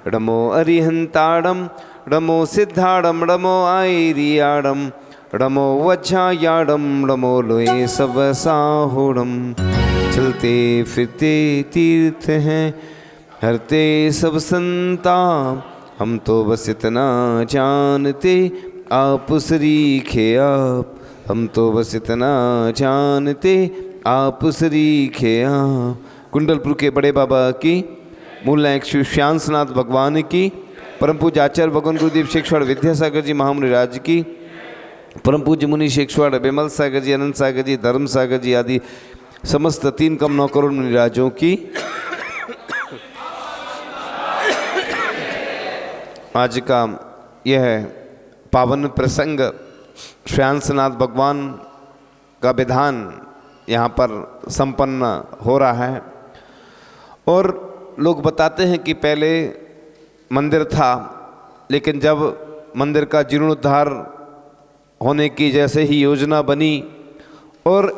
णमो अरिहंताणम णमो सिद्धाणम णमो आयरियाणम णमो वज्रायाणम णमो लोए सब साहुणम। चलते फिरते तीर्थ हैं हरते सब संता, हम तो बस इतना जानते आप सरीखे आप, हम तो बस इतना जानते आप सरीखे आप। कुंडलपुर के बड़े बाबा की, मूल नायक श्री श्यांसनाथ भगवान की, परम पूज्य आचार्य भगवान गुरुदेव शेखवाड़ विद्यासागर जी महामुनि राज की, परम पूज्य मुनि शेखवाड़ विमल सागर जी, अनंत सागर जी, धर्म सागर जी आदि समस्त 3 कम 9 करोड़ मुनि राजों की। आज का यह पावन प्रसंग श्यांसनाथ भगवान का विधान यहाँ पर संपन्न हो रहा है। और लोग बताते हैं कि पहले मंदिर था, लेकिन जब मंदिर का जीर्णोद्धार होने की जैसे ही योजना बनी और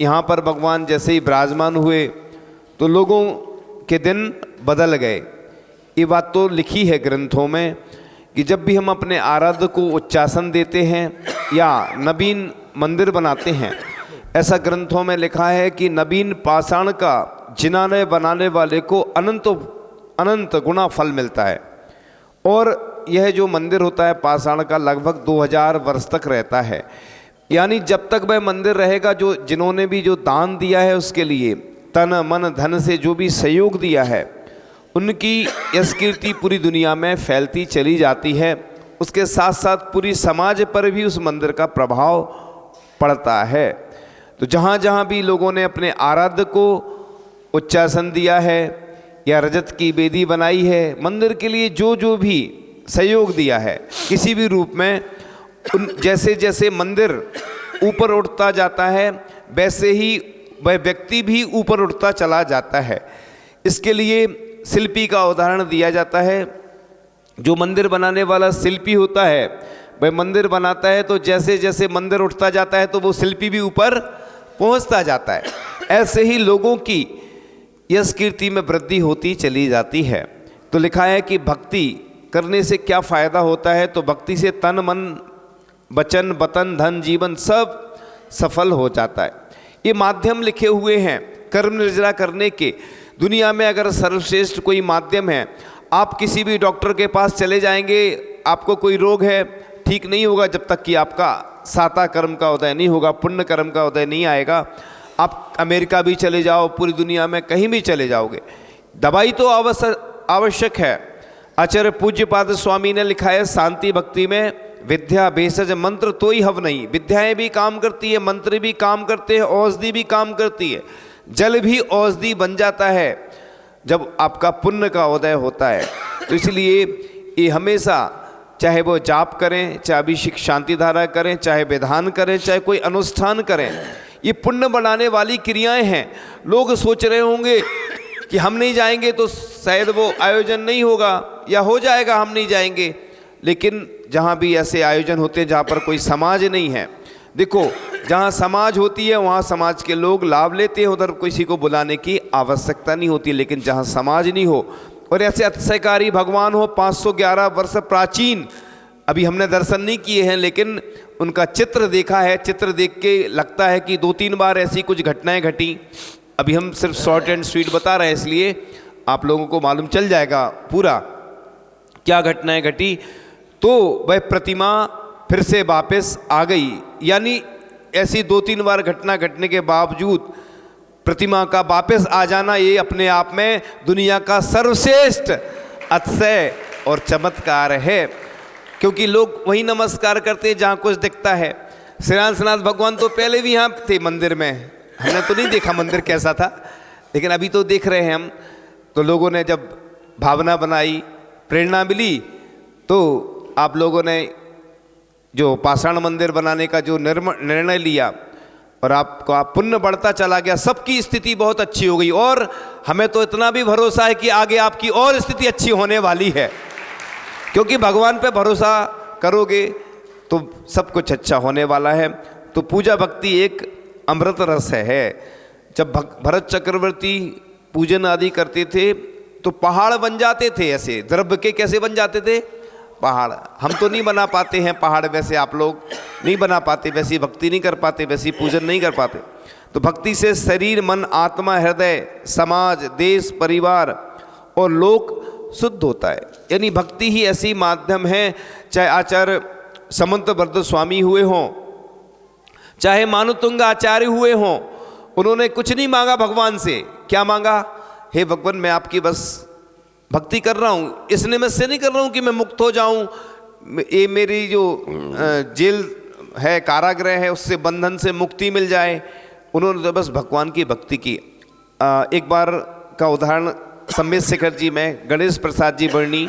यहाँ पर भगवान जैसे ही विराजमान हुए तो लोगों के दिन बदल गए। ये बात तो लिखी है ग्रंथों में कि जब भी हम अपने आराध्य को उच्चासन देते हैं या नवीन मंदिर बनाते हैं, ऐसा ग्रंथों में लिखा है कि नवीन पाषाण का जिनाने बनाने वाले को अनंत गुना फल मिलता है। और यह जो मंदिर होता है पाषाण का लगभग 2000 वर्ष तक रहता है। यानी जब तक वह मंदिर रहेगा, जो जिन्होंने भी जो दान दिया है उसके लिए तन मन धन से जो भी सहयोग दिया है, उनकी यश कीर्ति पूरी दुनिया में फैलती चली जाती है। उसके साथ साथ पूरी समाज पर भी उस मंदिर का प्रभाव पड़ता है। तो जहाँ जहाँ भी लोगों ने अपने आराध्य को उच्चासन दिया है या रजत की वेदी बनाई है, मंदिर के लिए जो जो भी सहयोग दिया है किसी भी रूप में, जैसे जैसे मंदिर ऊपर उठता जाता है वैसे ही वह व्यक्ति भी ऊपर उठता चला जाता है। इसके लिए शिल्पी का उदाहरण दिया जाता है। जो मंदिर बनाने वाला शिल्पी होता है वह मंदिर बनाता है, तो जैसे जैसे मंदिर उठता जाता है तो वो शिल्पी भी ऊपर पहुंचता जाता है। ऐसे ही लोगों की यश कीर्ति में वृद्धि होती चली जाती है। तो लिखा है कि भक्ति करने से क्या फ़ायदा होता है, तो भक्ति से तन मन वचन बतन धन जीवन सब सफल हो जाता है। ये माध्यम लिखे हुए हैं कर्म निर्जरा करने के। दुनिया में अगर सर्वश्रेष्ठ कोई माध्यम है, आप किसी भी डॉक्टर के पास चले जाएंगे, आपको कोई रोग है, ठीक नहीं होगा जब तक कि आपका साता कर्म का उदय नहीं होगा, पुण्य कर्म का उदय नहीं आएगा। आप अमेरिका भी चले जाओ, पूरी दुनिया में कहीं भी चले जाओगे, दवाई तो आवश्यक है। आचार्य पूज्यपाद स्वामी ने लिखा है शांति भक्ति में विद्या भेषज मंत्र तो ही हव नहीं। विद्याएं भी काम करती है, मंत्र भी काम करते हैं, औषधि भी काम करती है, जल भी औषधि बन जाता है जब आपका पुण्य का उदय होता है। तो इसलिए ये हमेशा, चाहे वो जाप करें, चाहे अभिषेक शांति धारा करें, चाहे विधान करें, चाहे कोई अनुष्ठान करें, ये पुण्य बढ़ाने वाली क्रियाएं हैं। लोग सोच रहे होंगे कि हम नहीं जाएंगे तो शायद वो आयोजन नहीं होगा, या हो जाएगा हम नहीं जाएंगे। लेकिन जहाँ भी ऐसे आयोजन होते हैं जहाँ पर कोई समाज नहीं है, देखो जहाँ समाज होती है वहाँ समाज के लोग लाभ लेते हैं, उधर किसी को बुलाने की आवश्यकता नहीं होती। लेकिन जहाँ समाज नहीं हो और ऐसे अतिशयकारी भगवान हो 511 वर्ष प्राचीन, अभी हमने दर्शन नहीं किए हैं लेकिन उनका चित्र देखा है। चित्र देख के लगता है कि 2-3 बार ऐसी कुछ घटनाएं घटी। अभी हम सिर्फ शॉर्ट एंड स्वीट बता रहे हैं, इसलिए आप लोगों को मालूम चल जाएगा पूरा क्या घटनाएं घटी। तो वह प्रतिमा फिर से वापस आ गई। यानी ऐसी 2-3 बार घटना घटने के बावजूद प्रतिमा का वापस आ जाना, ये अपने आप में दुनिया का सर्वश्रेष्ठ अतिशय और चमत्कार है। क्योंकि लोग वही नमस्कार करते हैं जहाँ कुछ दिखता है। श्यांसनाथ भगवान तो पहले भी यहाँ थे मंदिर में, हमने तो नहीं देखा मंदिर कैसा था, लेकिन अभी तो देख रहे हैं हम। तो लोगों ने जब भावना बनाई, प्रेरणा मिली, तो आप लोगों ने जो पाषाण मंदिर बनाने का जो निर्णय लिया और आपका पुण्य बढ़ता चला गया, सबकी स्थिति बहुत अच्छी हो गई। और हमें तो इतना भी भरोसा है कि आगे आपकी और स्थिति अच्छी होने वाली है, क्योंकि भगवान पे भरोसा करोगे तो सब कुछ अच्छा होने वाला है। तो पूजा भक्ति एक अमृत रस है। जब भरत चक्रवर्ती पूजन आदि करते थे तो पहाड़ बन जाते थे। ऐसे द्रव्य के कैसे बन जाते थे? पहाड़। हम तो नहीं बना पाते हैं पहाड़, वैसे आप लोग नहीं बना पाते, वैसी भक्ति नहीं कर पाते, वैसी पूजन नहीं कर पाते। तो भक्ति से शरीर, मन, आत्मा, हृदय, समाज, देश, परिवार और लोक शुद्ध होता है। यानी भक्ति ही ऐसी माध्यम है, चाहे आचार्य समंतभद्र स्वामी हुए हों, चाहे मानुतुंग आचार्य हुए हों, उन्होंने कुछ नहीं मांगा भगवान से। क्या मांगा? हे भगवान, मैं आपकी बस भक्ति कर रहा हूँ, इस निमित्त से नहीं कर रहा हूँ कि मैं मुक्त हो जाऊँ, ये मेरी जो जेल है, कारागृह है, उससे बंधन से मुक्ति मिल जाए। उन्होंने तो बस भगवान की भक्ति की। एक बार का उदाहरण, संबित शेखर जी में गणेश प्रसाद जी बरनी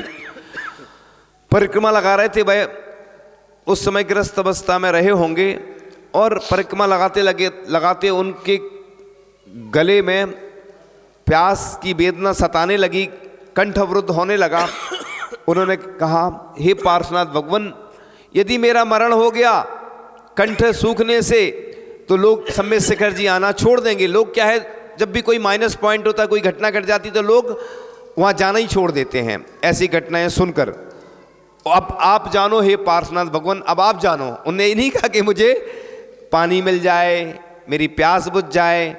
परिक्रमा लगा रहे थे। वह उस समय ग्रस्त अवस्था में रहे होंगे और परिक्रमा लगाते उनके गले में प्यास की वेदना सताने लगी, कंठ अवरुद्ध होने लगा। उन्होंने कहा, हे पार्श्वनाथ भगवान, यदि मेरा मरण हो गया कंठ सूखने से तो लोग संबित शेखर जी आना छोड़ देंगे। लोग क्या है, जब भी कोई माइनस पॉइंट होता है, कोई घटना घट जाती तो लोग वहाँ जाना ही छोड़ देते हैं ऐसी घटनाएं सुनकर। अब आप जानो हे पार्श्वनाथ भगवान, अब आप जानो। उन्होंने ये नहीं कहा कि मुझे पानी मिल जाए, मेरी प्यास बुझ जाए।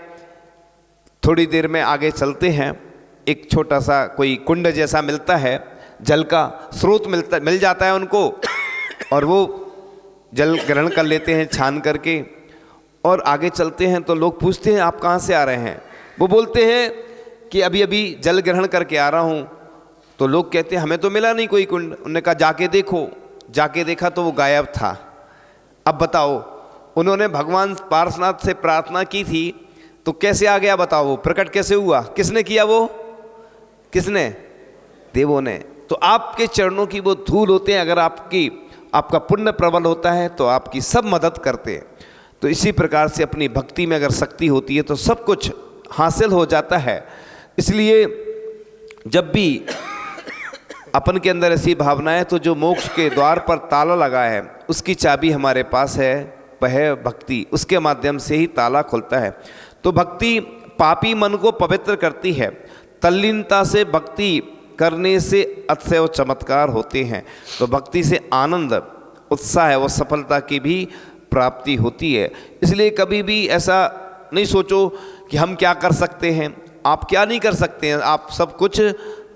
थोड़ी देर में आगे चलते हैं, एक छोटा सा कोई कुंड जैसा मिलता है, जल का स्रोत मिल जाता है उनको, और वो जल ग्रहण कर लेते हैं छान करके। और आगे चलते हैं तो लोग पूछते हैं, आप कहाँ से आ रहे हैं? वो बोलते हैं कि अभी अभी जल ग्रहण करके आ रहा हूँ। तो लोग कहते हैं, हमें तो मिला नहीं कोई कुंड। उन्होंने कहा, जाके देखो। जाके देखा तो वो गायब था। अब बताओ, उन्होंने भगवान पार्श्वनाथ से प्रार्थना की थी तो कैसे आ गया? बताओ, वो प्रकट कैसे हुआ? किसने किया? वो किसने? देवों ने। तो आपके चरणों की वो धूल होते हैं। अगर आपका पुण्य प्रबल होता है तो आपकी सब मदद करते हैं। तो इसी प्रकार से अपनी भक्ति में अगर शक्ति होती है तो सब कुछ हासिल हो जाता है। इसलिए जब भी अपन के अंदर ऐसी भावना है तो जो मोक्ष के द्वार पर ताला लगा है उसकी चाबी हमारे पास है, वह है भक्ति। उसके माध्यम से ही ताला खुलता है। तो भक्ति पापी मन को पवित्र करती है। तल्लीनता से भक्ति करने से अतिशय चमत्कार होते हैं। तो भक्ति से आनंद, उत्साह व सफलता की भी प्राप्ति होती है। इसलिए कभी भी ऐसा नहीं सोचो कि हम क्या कर सकते हैं। आप क्या नहीं कर सकते हैं, आप सब कुछ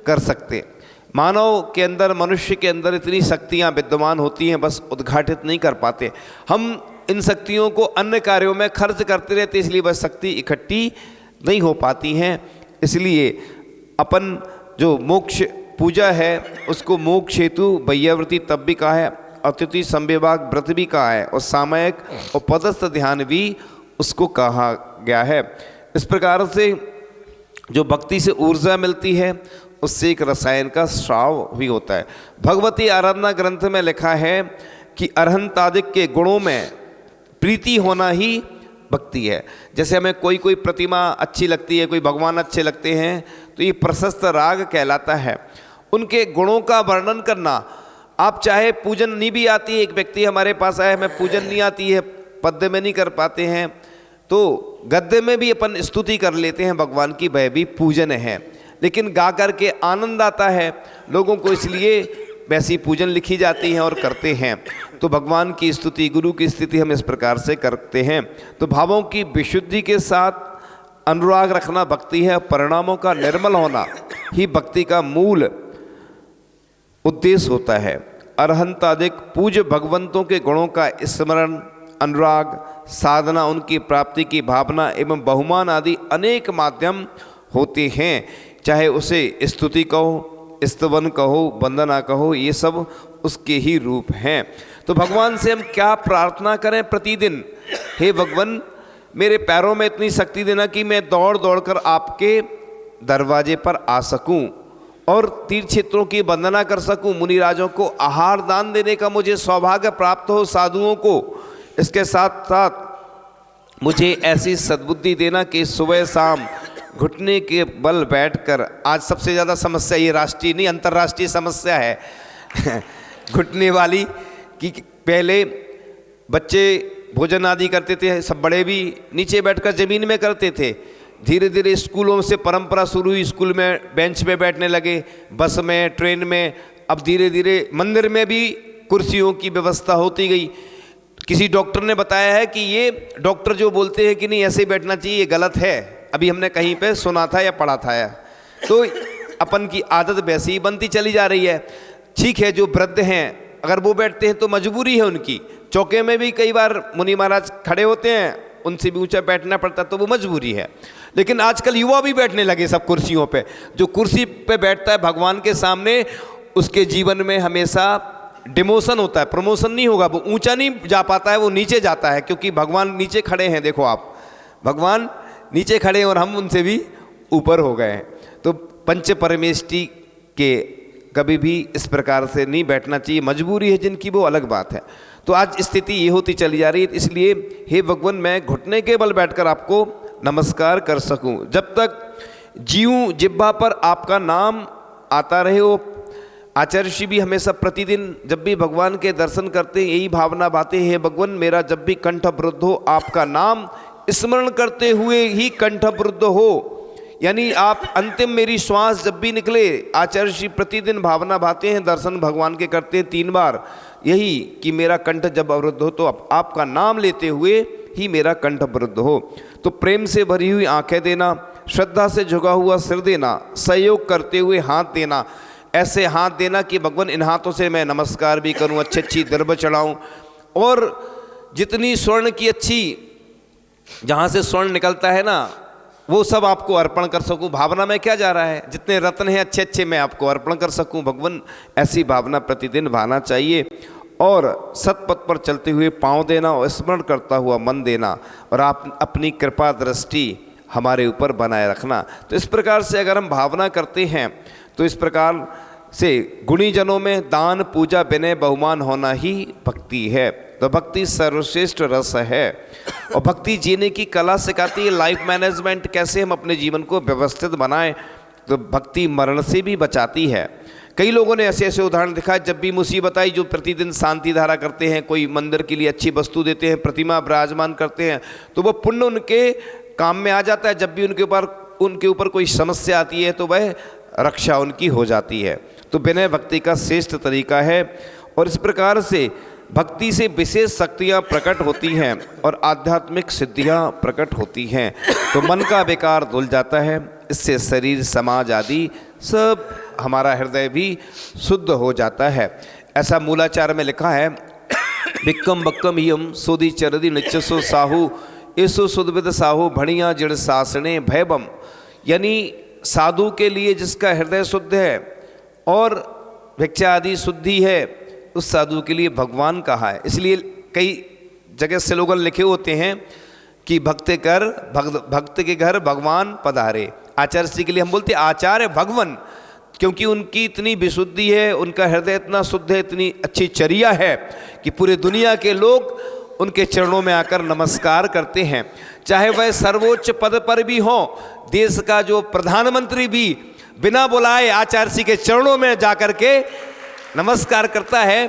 कर सकते हैं। मानव के अंदर, मनुष्य के अंदर इतनी शक्तियाँ विद्यमान होती हैं, बस उद्घाटित नहीं कर पाते। हम इन शक्तियों को अन्य कार्यों में खर्च करते रहते, इसलिए वह शक्ति इकट्ठी नहीं हो पाती हैं। इसलिए अपन जो मोक्ष पूजा है उसको मोक्ष हेतु वैयावृत्ति तब भी कहा है, अतिथि संविभाग व्रत भी कहा है, और सामयिक और पदस्थ ध्यान भी उसको कहा गया है। इस प्रकार से जो भक्ति से ऊर्जा मिलती है उससे एक रसायन का स्राव भी होता है। भगवती आराधना ग्रंथ में लिखा है कि अरहंतादिक के गुणों में प्रीति होना ही भक्ति है। जैसे हमें कोई प्रतिमा अच्छी लगती है, कोई भगवान अच्छे लगते हैं, तो ये प्रशस्त राग कहलाता है। उनके गुणों का वर्णन करना, आप चाहे पूजन नहीं भी आती है, एक व्यक्ति हमारे पास आया, हमें पूजन नहीं आती है, पद्य में नहीं कर पाते हैं, तो गद्य में भी अपन स्तुति कर लेते हैं भगवान की, वह भी पूजन है। लेकिन गा कर के आनंद आता है लोगों को, इसलिए वैसी पूजन लिखी जाती है और करते हैं। तो भगवान की स्तुति, गुरु की स्तुति हम इस प्रकार से करते हैं। तो भावों की विशुद्धि के साथ अनुराग रखना भक्ति है। परिणामों का निर्मल होना ही भक्ति का मूल उद्देश्य होता है। अरहंतादिक पूज्य भगवंतों के गुणों का स्मरण, अनुराग, साधना, उनकी प्राप्ति की भावना एवं बहुमान आदि अनेक माध्यम होते हैं। चाहे उसे स्तुति कहो, स्तवन कहो, वंदना कहो, ये सब उसके ही रूप हैं। तो भगवान से हम क्या प्रार्थना करें प्रतिदिन? हे भगवान, मेरे पैरों में इतनी शक्ति देना कि मैं दौड़ दौड़ कर आपके दरवाजे पर आ सकूं और तीर्थ क्षेत्रों की वंदना कर सकूं, मुनिराजों को आहार दान देने का मुझे सौभाग्य प्राप्त हो, साधुओं को। इसके साथ साथ मुझे ऐसी सद्बुद्धि देना कि सुबह शाम घुटने के बल बैठकर, आज सबसे ज़्यादा समस्या ये राष्ट्रीय नहीं अंतर्राष्ट्रीय समस्या है घुटने वाली, कि पहले बच्चे भोजन आदि करते थे, सब बड़े भी नीचे बैठकर ज़मीन में करते थे। धीरे धीरे स्कूलों से परंपरा शुरू हुई, स्कूल में बेंच पे बैठने लगे, बस में, ट्रेन में, अब धीरे धीरे मंदिर में भी कुर्सियों की व्यवस्था होती गई। किसी डॉक्टर ने बताया है कि ये डॉक्टर जो बोलते हैं कि नहीं ऐसे ही बैठना चाहिए, ये गलत है, अभी हमने कहीं पे सुना था या पढ़ा था। तो अपन की आदत वैसे ही बनती चली जा रही है। ठीक है, जो वृद्ध हैं अगर वो बैठते हैं तो मजबूरी है उनकी, चौके में भी कई बार मुनि महाराज खड़े होते हैं, उनसे भी ऊंचा बैठना पड़ता, तो वो मजबूरी है। लेकिन आजकल युवा भी बैठने लगे सब कुर्सियों पे। जो कुर्सी पे बैठता है भगवान के सामने, उसके जीवन में हमेशा डिमोशन होता है, प्रमोशन नहीं होगा, वो ऊंचा नहीं जा पाता है, वो नीचे जाता है, क्योंकि भगवान नीचे खड़े हैं। देखो आप, भगवान नीचे खड़े हैं और हम उनसे भी ऊपर हो गए हैं। तो पंच परमेष्टि के कभी भी इस प्रकार से नहीं बैठना चाहिए, मजबूरी है जिनकी वो अलग बात है। तो आज स्थिति ये होती चली जा रही है, इसलिए हे भगवान मैं घुटने के बल बैठकर आपको नमस्कार कर सकूं, जब तक जीऊं जिह्वा पर आपका नाम आता रहे। वो आचार्य श्री भी हमेशा प्रतिदिन जब भी भगवान के दर्शन करते हैं यही भावना बातें, हे भगवान मेरा जब भी कंठ अवरुद्ध हो आपका नाम स्मरण करते हुए ही कंठ अवरुद्ध हो, यानी आप अंतिम मेरी श्वास जब भी निकले। आचार्य श्री प्रतिदिन भावना भाते हैं, दर्शन भगवान के करते हैं 3 बार, यही कि मेरा कंठ जब अवरुद्ध हो तो आपका नाम लेते हुए ही मेरा कंठ अवरुद्ध हो। तो प्रेम से भरी हुई आंखें देना, श्रद्धा से झुका हुआ सिर देना, सहयोग करते हुए हाथ देना, ऐसे हाथ देना कि भगवान इन हाथों से मैं नमस्कार भी करूं, अच्छी अच्छी दर्भ चढ़ाऊं, और जितनी स्वर्ण की अच्छी, जहाँ से स्वर्ण निकलता है ना, वो सब आपको अर्पण कर सकूं। भावना में क्या जा रहा है, जितने रत्न हैं अच्छे अच्छे मैं आपको अर्पण कर सकूं भगवान, ऐसी भावना प्रतिदिन भाना चाहिए। और सतपथ पर चलते हुए पाँव देना और स्मरण करता हुआ मन देना, और आप अपनी कृपा दृष्टि हमारे ऊपर बनाए रखना। तो इस प्रकार से अगर हम भावना करते हैं तो इस प्रकार से गुणीजनों में दान, पूजा, विनय, बहुमान होना ही भक्ति है। तो भक्ति सर्वश्रेष्ठ रस है, और भक्ति जीने की कला सिखाती है, लाइफ मैनेजमेंट कैसे हम अपने जीवन को व्यवस्थित बनाएं। तो भक्ति मरण से भी बचाती है। कई लोगों ने ऐसे ऐसे उदाहरण दिखाए, जब भी मुसीबत आई, जो प्रतिदिन शांति धारा करते हैं, कोई मंदिर के लिए अच्छी वस्तु देते हैं, प्रतिमा विराजमान करते हैं, तो वह पुण्य उनके काम में आ जाता है। जब भी उनके ऊपर कोई समस्या आती है तो वह रक्षा उनकी हो जाती है। तो विनय भक्ति का श्रेष्ठ तरीका है, और इस प्रकार से भक्ति से विशेष शक्तियाँ प्रकट होती हैं और आध्यात्मिक सिद्धियाँ प्रकट होती हैं। तो मन का विकार धुल जाता है, इससे शरीर, समाज आदि सब, हमारा हृदय भी शुद्ध हो जाता है। ऐसा मूलाचार में लिखा है, बिक्कम बक्कम यम सोदी चरदी निचसो साहू ऐसो सुदविद साहू भणिया जड़ सासने भयबम, यानी साधु के लिए जिसका हृदय शुद्ध है और भिक्षा आदि शुद्धि है, उस साधु के लिए भगवान कहा है। इसलिए कई जगह स्लोगन लिखे होते हैं कि भक्त के घर भगवान पधारे। आचार्य श्री के लिए हम बोलते हैं आचार्य भगवान, क्योंकि उनकी इतनी विशुद्धि है, उनका हृदय इतना शुद्ध है, इतनी अच्छी चर्या है कि पूरे दुनिया के लोग उनके चरणों में आकर नमस्कार करते हैं। चाहे वह सर्वोच्च पद पर भी हो, देश का जो प्रधानमंत्री भी बिना बुलाए आचार्य श्री के चरणों में जाकर के नमस्कार करता है।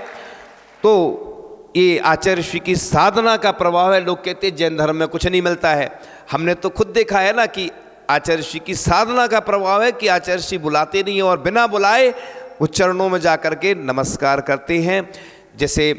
तो ये आचार्य श्री की साधना का प्रभाव है। लोग कहते हैं जैन धर्म में कुछ नहीं मिलता है, हमने तो खुद देखा है ना कि आचार्य श्री की साधना का प्रभाव है कि आचार्य श्री बुलाते नहीं और बिना बुलाए वो चरणों में जाकर के नमस्कार करते हैं। जैसे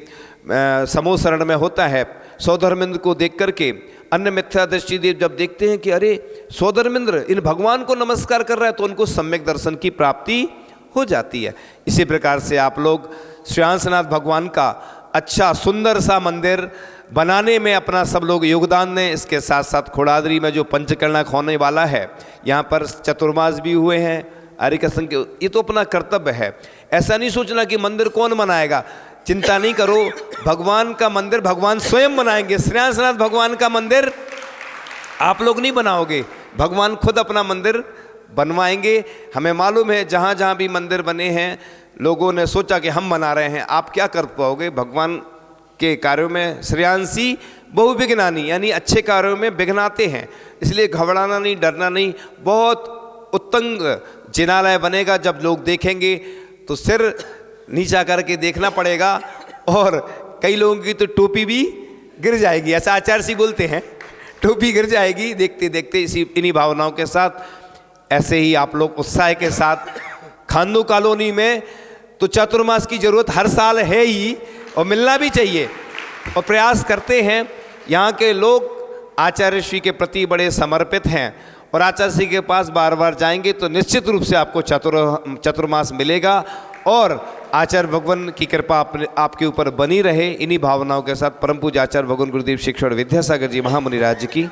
समूह शरण में होता है, सौधर्मेंद्र को देख करके अन्य मिथ्या दृष्टि देव जब देखते हैं कि अरे सौधर्मेंद्र इन भगवान को नमस्कार कर रहा है, तो उनको सम्यक दर्शन की प्राप्ति हो जाती है। इसी प्रकार से आप लोग श्रेयांसनाथ भगवान का अच्छा सुंदर सा मंदिर बनाने में अपना सब लोग योगदान दें। इसके साथ साथ खोड़ादरी में जो पंचकर्णक होने वाला है, यहाँ पर चतुर्मास भी हुए हैं, आर्य संघ के, ये तो अपना कर्तव्य है। ऐसा नहीं सोचना कि मंदिर कौन बनाएगा, चिंता नहीं करो, भगवान का मंदिर भगवान स्वयं बनाएंगे। श्रेयांसनाथ भगवान का मंदिर आप लोग नहीं बनाओगे, भगवान खुद अपना मंदिर बनवाएंगे। हमें मालूम है जहाँ जहाँ भी मंदिर बने हैं, लोगों ने सोचा कि हम बना रहे हैं, आप क्या कर पाओगे। भगवान के कार्यों में श्रेयांसी बहुविघ्नानी, यानी अच्छे कार्यों में विघ्नाते हैं। इसलिए घबराना नहीं, डरना नहीं। बहुत उत्तंग जिनालय बनेगा, जब लोग देखेंगे तो सिर नीचा करके देखना पड़ेगा, और कई लोगों की तो टोपी भी गिर जाएगी। ऐसा आचार्य जी बोलते हैं, टोपी गिर जाएगी देखते देखते। इन्हीं भावनाओं के साथ ऐसे ही आप लोग उत्साह के साथ खानू कॉलोनी में तो चातुर्मास की जरूरत हर साल है ही और मिलना भी चाहिए, और प्रयास करते हैं। यहाँ के लोग आचार्य श्री के प्रति बड़े समर्पित हैं, और आचार्य श्री के पास बार बार जाएंगे तो निश्चित रूप से आपको चातुर्मास मिलेगा, और आचार्य भगवान की कृपा आपके ऊपर बनी रहे। इन्हीं भावनाओं के साथ परम पूज्य आचार्य भगवान गुरुदेव शिक्षण विद्यासागर जी महामुनिराज की